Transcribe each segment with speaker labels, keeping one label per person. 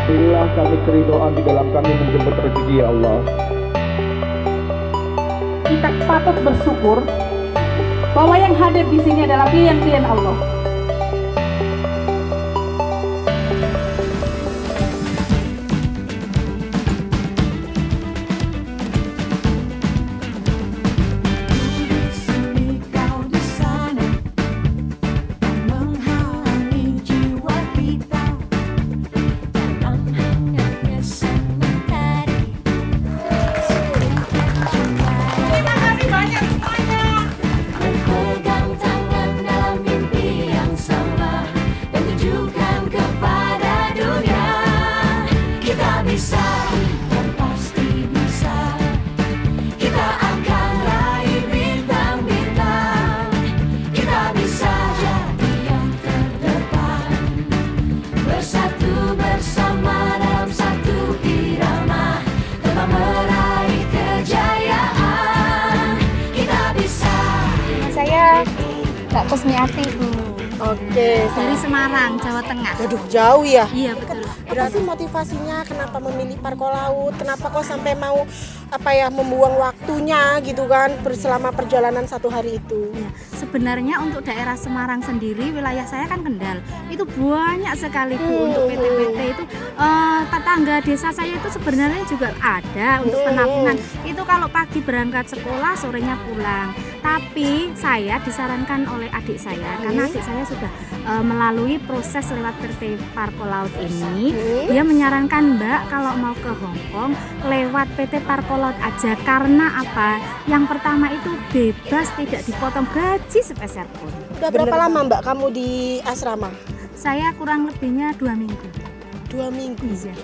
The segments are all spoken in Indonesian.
Speaker 1: Berilah kami keridhaan di dalam kami menjemput rezeki ya Allah.
Speaker 2: Kita patut bersyukur bahwa yang hadir di sini adalah klien-klien Allah.
Speaker 3: Mbak Kusmiati.
Speaker 4: Oke,
Speaker 3: Dari Semarang, Jawa Tengah.
Speaker 4: Aduh, jauh ya.
Speaker 3: Iya, betul.
Speaker 4: Apa sih motivasinya? Kenapa memilih Parko Laut? Kenapa kok sampai mau membuang waktunya gitu kan selama perjalanan 1 hari itu?
Speaker 3: Ya, sebenarnya untuk daerah Semarang sendiri, wilayah saya kan Kendal, itu banyak sekali Bu untuk PT-PT itu. Tetangga desa saya itu sebenarnya juga ada untuk penampungan. Itu kalau pagi berangkat sekolah, sorenya pulang. Tapi saya disarankan oleh adik saya, karena adik saya sudah melalui proses lewat PT Parko Laut ini. Dia menyarankan, Mbak, kalau mau ke Hong Kong lewat PT Parko Laut aja. Karena apa? Yang pertama itu bebas, tidak dipotong gaji sepeser pun.
Speaker 4: Udah berapa lama Mbak kamu di asrama?
Speaker 3: Saya kurang lebihnya 2 minggu.
Speaker 4: 2 minggu.
Speaker 3: Iya.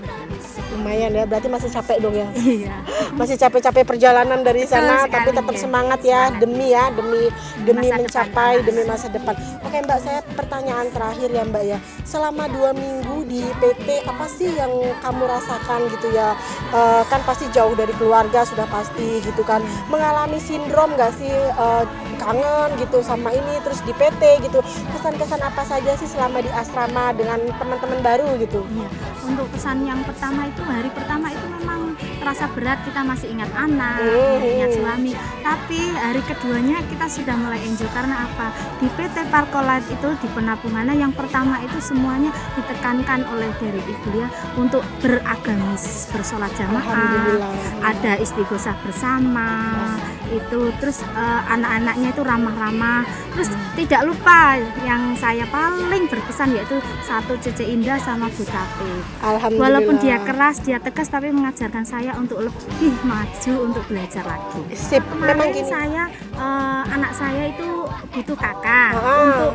Speaker 4: Lumayan ya, berarti masih capek dong ya.
Speaker 3: Iya.
Speaker 4: Masih capek-capek perjalanan dari
Speaker 3: Betul
Speaker 4: sana,
Speaker 3: sekali,
Speaker 4: tapi tetap
Speaker 3: ya.
Speaker 4: semangat ya, demi
Speaker 3: Masa
Speaker 4: mencapai,
Speaker 3: depan.
Speaker 4: demi masa depan. Oke Mbak, saya pertanyaan terakhir ya Mbak ya. Selama 2 minggu di PT, apa sih yang kamu rasakan gitu ya? Kan pasti jauh dari keluarga sudah pasti gitu kan. Mengalami sindrom nggak sih, kangen gitu sama ini, terus di PT gitu. Kesan-kesan apa saja sih selama di asrama dengan teman-teman baru gitu?
Speaker 3: Iya. Untuk pesan yang pertama itu, hari pertama itu memang terasa berat, kita masih ingat anak, ingat suami. Tapi hari keduanya kita sudah mulai enjoy karena apa? Di PT Parko Laut itu di penampungannya yang pertama itu semuanya ditekankan oleh dari ibu ya untuk beragamis, bersolat jamaah, ada istighosah bersama itu, terus anak-anaknya itu ramah-ramah, terus tidak lupa yang saya paling berkesan yaitu satu Cece Indah sama Bu Tati.
Speaker 4: Alhamdulillah.
Speaker 3: Walaupun dia keras, dia tegas, tapi mengajarkan saya untuk lebih maju untuk belajar lagi.
Speaker 4: Sip, memang
Speaker 3: Kemarin
Speaker 4: gini.
Speaker 3: saya anak saya itu butuh kakak untuk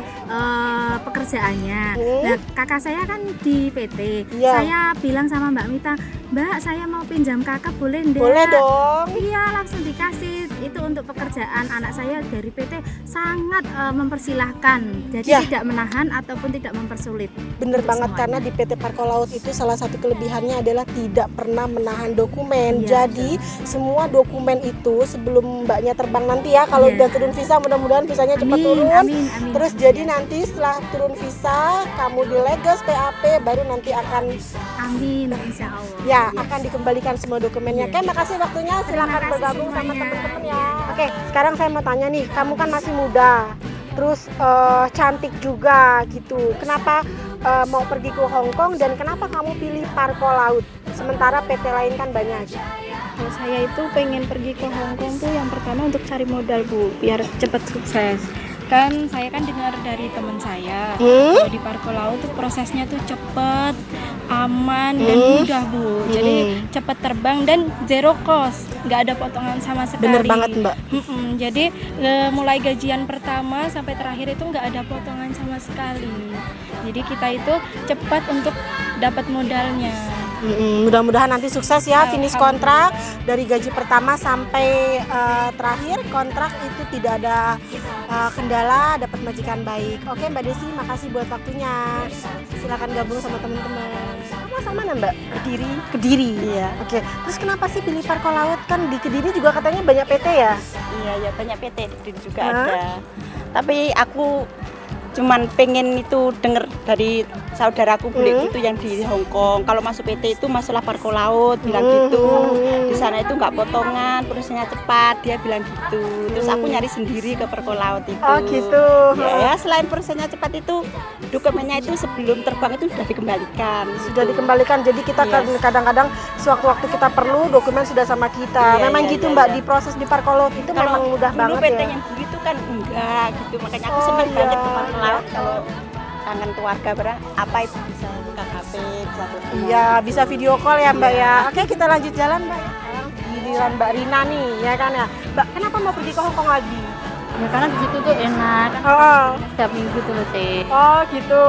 Speaker 3: pekerjaannya. Nah, kakak saya kan di PT.
Speaker 4: Iya.
Speaker 3: Saya bilang sama Mbak Mita, Mbak, saya mau pinjam kakak boleh enggak?
Speaker 4: Boleh dong.
Speaker 3: Iya, langsung dikasih. Itu untuk pekerjaan anak saya dari PT sangat mempersilahkan. Jadi
Speaker 4: Ya.
Speaker 3: tidak menahan ataupun tidak mempersulit.
Speaker 4: Bener
Speaker 3: untuk
Speaker 4: banget,
Speaker 3: semuanya.
Speaker 4: karena di PT Parko Laut itu salah satu kelebihannya adalah tidak pernah menahan dokumen.
Speaker 3: Iya,
Speaker 4: Jadi semua dokumen itu sebelum mbaknya terbang nanti ya, kalau
Speaker 3: Iya.
Speaker 4: udah turun visa, mudah-mudahan visanya cepat
Speaker 3: Amin,
Speaker 4: turun.
Speaker 3: amin, amin.
Speaker 4: Terus jadi nanti setelah turun visa kamu dileges PAP, baru nanti akan
Speaker 3: Amin, insya Allah.
Speaker 4: ya akan dikembalikan semua dokumennya.
Speaker 3: Iya.
Speaker 4: Oke, makasih waktunya. Silakan
Speaker 3: kasih
Speaker 4: bergabung sama
Speaker 3: semuanya.
Speaker 4: teman-teman ya. Oke, sekarang saya mau tanya nih, kamu kan masih muda, terus cantik juga gitu. Kenapa mau pergi ke Hong Kong dan kenapa kamu pilih Parko Laut? Sementara PT lain kan banyak.
Speaker 5: Kalau saya itu pengen pergi ke Hong Kong tuh yang pertama untuk cari modal Bu, biar cepat sukses. Kan saya kan dengar dari teman saya, kalau di Parko Laut tuh prosesnya tuh cepet, aman dan mudah Bu. Jadi cepat terbang dan zero cost, nggak ada potongan sama sekali.
Speaker 4: Bener banget Mbak.
Speaker 5: Jadi mulai gajian pertama sampai terakhir itu nggak ada potongan sama sekali. Jadi kita itu cepat untuk dapat modalnya.
Speaker 4: Mudah-mudahan nanti sukses ya, finish kontrak dari gaji pertama sampai terakhir kontrak itu tidak ada kendala, dapat majikan baik. Oke Mbak Desi, makasih buat waktunya. Silakan gabung sama teman-teman. Kamu sama mana Mbak? Kediri. Kediri. Iya. Oke. Terus kenapa sih pilih Parko Laut? Kan di Kediri juga katanya banyak PT ya?
Speaker 6: Iya, ya banyak PT di juga ada. Tapi aku cuman pengen itu denger dari saudaraku bule gitu yang di Hong Kong. Kalau masuk PT itu masuklah parko laut, bilang gitu. Di sana itu nggak potongan, prosesnya cepat, dia bilang gitu. Terus aku nyari sendiri ke parko laut itu.
Speaker 4: Oh gitu.
Speaker 6: Ya, selain prosesnya cepat itu, dokumennya itu sebelum terbang itu sudah dikembalikan.
Speaker 4: Sudah dikembalikan, jadi kita kan kadang-kadang sewaktu-waktu kita perlu dokumen sudah sama kita.
Speaker 6: Iya,
Speaker 4: Memang
Speaker 6: iya,
Speaker 4: gitu
Speaker 6: iya,
Speaker 4: Mbak,
Speaker 6: iya.
Speaker 4: di proses di parko laut itu
Speaker 6: Kalau
Speaker 4: memang mudah
Speaker 6: dulu
Speaker 4: banget
Speaker 6: PT
Speaker 4: ya.
Speaker 6: yang dulu itu kan enggak gitu, makanya aku
Speaker 4: Oh,
Speaker 6: senang
Speaker 4: iya.
Speaker 6: banget ke parko laut kalau kangen keluarga barang apa itu bisa buka HP, bisa telepon.
Speaker 4: Iya, bisa video call ya Mbak ya. Oke, kita lanjut jalan Mbak. Giliran Mbak Rina nih, ya kan ya. Mbak, kenapa mau pergi ke Hong Kong lagi?
Speaker 7: Ya karena di situ tuh enak kan
Speaker 4: Oh,
Speaker 7: setiap minggu tuh teh.
Speaker 4: oh gitu,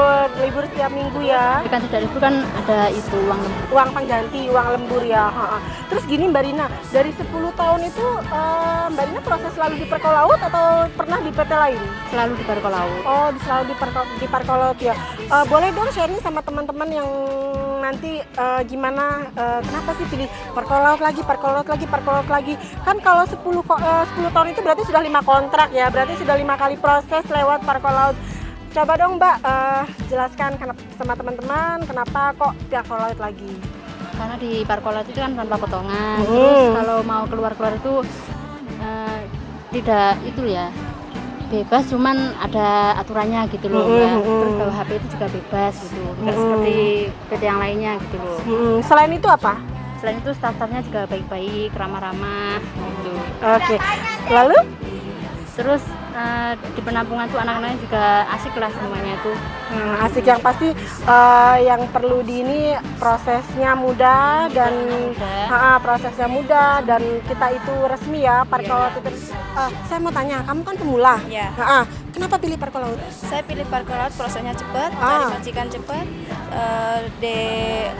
Speaker 4: libur setiap minggu ya.
Speaker 7: Tapi kan tidak libur kan ada itu uang lembur.
Speaker 4: Uang pengganti, uang lembur ya. Ha-ha. Terus gini Mbak Rina, dari 10 tahun itu Mbak Rina proses selalu di parko laut atau pernah di PT lain?
Speaker 7: Selalu di parko laut.
Speaker 4: Oh, selalu di parko laut ya. Boleh dong sharing sama teman-teman yang nanti gimana, kenapa sih pilih parko laut lagi, parko laut lagi, parko laut lagi? Kan kalau 10 tahun itu berarti sudah 5 kontrak ya, berarti sudah 5 kali proses lewat parko laut. Coba dong Mbak, jelaskan sama teman-teman kenapa kok parko laut lagi?
Speaker 7: Karena di parko laut itu kan tanpa potongan. Terus kalau mau keluar-keluar itu tidak itu ya. Bebas, cuman ada aturannya gitu loh Mbak. Terus bawa HP itu juga bebas gitu. Enggak seperti PT yang lainnya gitu loh.
Speaker 4: Selain itu apa?
Speaker 7: Selain itu staff-staffnya juga baik-baik, ramah-ramah gitu.
Speaker 4: Oke. Lalu?
Speaker 7: Terus di penampungan tuh anak-anaknya juga asik lah semuanya tuh.
Speaker 4: Asik, yang pasti yang perlu di ini prosesnya mudah dan prosesnya mudah dan kita itu resmi ya parko laut itu. Saya mau tanya, kamu kan pemula.
Speaker 5: Ya.
Speaker 4: Kenapa pilih parko laut?
Speaker 5: Saya pilih parko laut, prosesnya cepat, cari majikan cepat,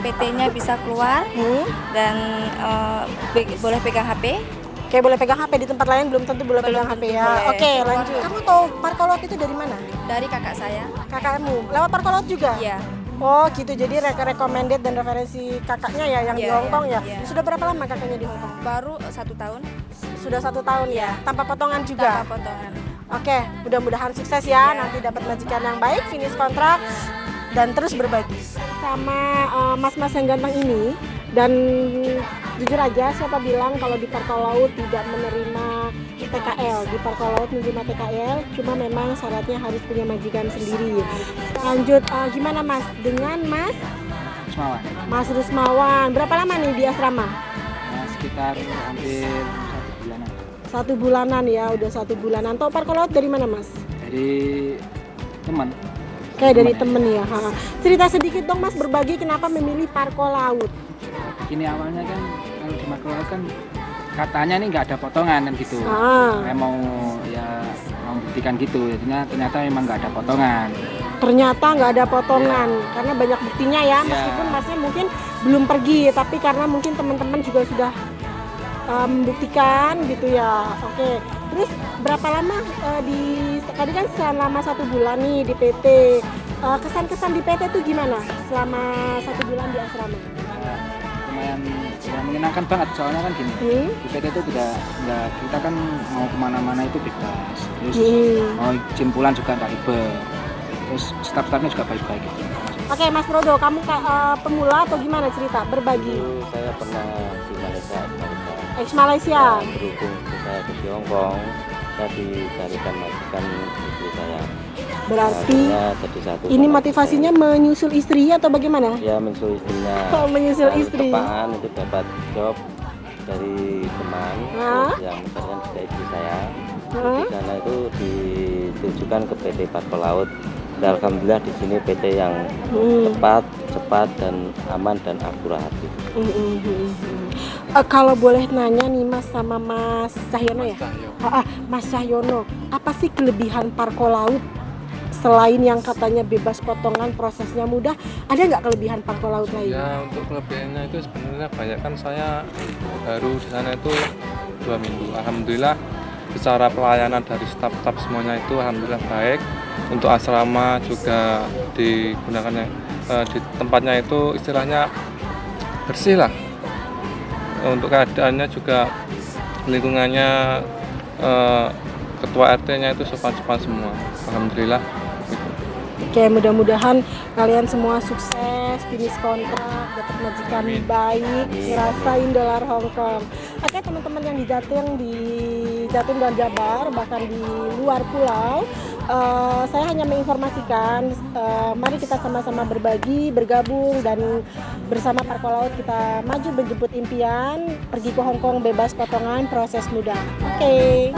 Speaker 5: PT-nya bisa keluar dan boleh pegang HP.
Speaker 4: Oke, boleh pegang HP, di tempat lain belum tentu boleh pegang HP ya.
Speaker 5: boleh.
Speaker 4: Oke, lanjut. Kamu tahu parko laut itu dari mana?
Speaker 5: Dari kakak saya.
Speaker 4: Kakakmu lewat parko laut juga?
Speaker 5: Iya.
Speaker 4: Oh gitu, jadi recommended dan referensi kakaknya ya yang di
Speaker 5: Iya,
Speaker 4: Hong Kong ya.
Speaker 5: iya.
Speaker 4: Sudah berapa lama kakaknya di Hong Kong?
Speaker 5: Baru 1 tahun.
Speaker 4: Sudah 1 tahun ya, tanpa potongan juga.
Speaker 5: Tanpa potongan.
Speaker 4: Oke, mudah-mudahan sukses ya, nanti dapat majikan yang baik, finish kontrak, dan terus berbagi sama mas-mas yang ganteng ini. Dan jujur aja, siapa bilang kalau di parko laut tidak menerima TKL? Di parko laut menerima TKL, cuma memang syaratnya harus punya majikan sendiri. Lanjut, gimana Mas? Dengan Mas
Speaker 8: Rusmawan.
Speaker 4: Mas Rusmawan, berapa lama nih di asrama?
Speaker 8: Sekitar hampir 1 bulanan.
Speaker 4: 1 bulanan ya, udah 1 bulanan. Tahu parko laut dari mana Mas?
Speaker 8: Dari teman.
Speaker 4: Kayak dari temen ya. Cerita sedikit dong Mas, berbagi kenapa memilih parko laut.
Speaker 8: Ini awalnya kan kalau di parko laut kan katanya nih nggak ada potongan kan gitu. Saya mau buktikan gitu, jadinya ternyata memang nggak ada potongan.
Speaker 4: Ternyata nggak ada potongan karena banyak buktinya ya, meskipun Masnya mungkin belum pergi, tapi karena mungkin teman-teman juga sudah membuktikan gitu ya. Oke, terus berapa lama tadi kan selama 1 bulan nih di PT, kesan-kesan di PT itu gimana selama 1 bulan di asrama?
Speaker 8: Lumayan ya, menyenangkan banget, soalnya kan gini, di PT itu nggak kita kan mau kemana-mana itu bebas, terus mau izin pulang juga nggak ribet, terus staf-stafnya juga baik-baik gitu.
Speaker 4: Oke, Mas Prodo, kamu pemula atau gimana cerita? Berbagi.
Speaker 9: Saya pernah di Malaysia.
Speaker 4: Ex-Malaysia.
Speaker 9: Berhubung saya ke Hong Kong, saya dicarikan majikan istri saya.
Speaker 4: Berarti
Speaker 9: jadi satu
Speaker 4: ini motivasinya menyusul istri atau bagaimana?
Speaker 9: Ya, menyusul istrinya.
Speaker 4: Oh, menyusul istri.
Speaker 9: Tepaan itu dapat job dari teman yang mencarikan juga istri saya. Di sana itu ditujukan ke PT Parko Laut. Dan alhamdulillah di sini PT yang tepat, cepat dan aman dan akurat.
Speaker 4: Kalau boleh nanya nih Mas sama Mas Cahyono ya? Mas Cahyono, apa sih kelebihan Parko Laut? Selain yang katanya bebas potongan, prosesnya mudah, ada nggak kelebihan Parko Laut lain?
Speaker 10: Ya, untuk kelebihannya itu sebenarnya banyak, kan saya baru di sana itu 2 minggu. Alhamdulillah secara pelayanan dari staf-staf semuanya itu alhamdulillah baik. Untuk asrama juga digunakan di tempatnya itu istilahnya bersih lah. Untuk keadaannya juga lingkungannya, ketua RT-nya itu sopan-sopan semua. Alhamdulillah.
Speaker 4: Oke, mudah-mudahan kalian semua sukses, finish kontrak, dapat majikan baik, ngerasain dolar Hong Kong. Oke, teman-teman yang di Jatim dan Jabar, bahkan di luar pulau, saya hanya menginformasikan, mari kita sama-sama berbagi, bergabung, dan bersama Parko Laut kita maju menjemput impian, pergi ke Hong Kong bebas potongan, proses mudah. Oke.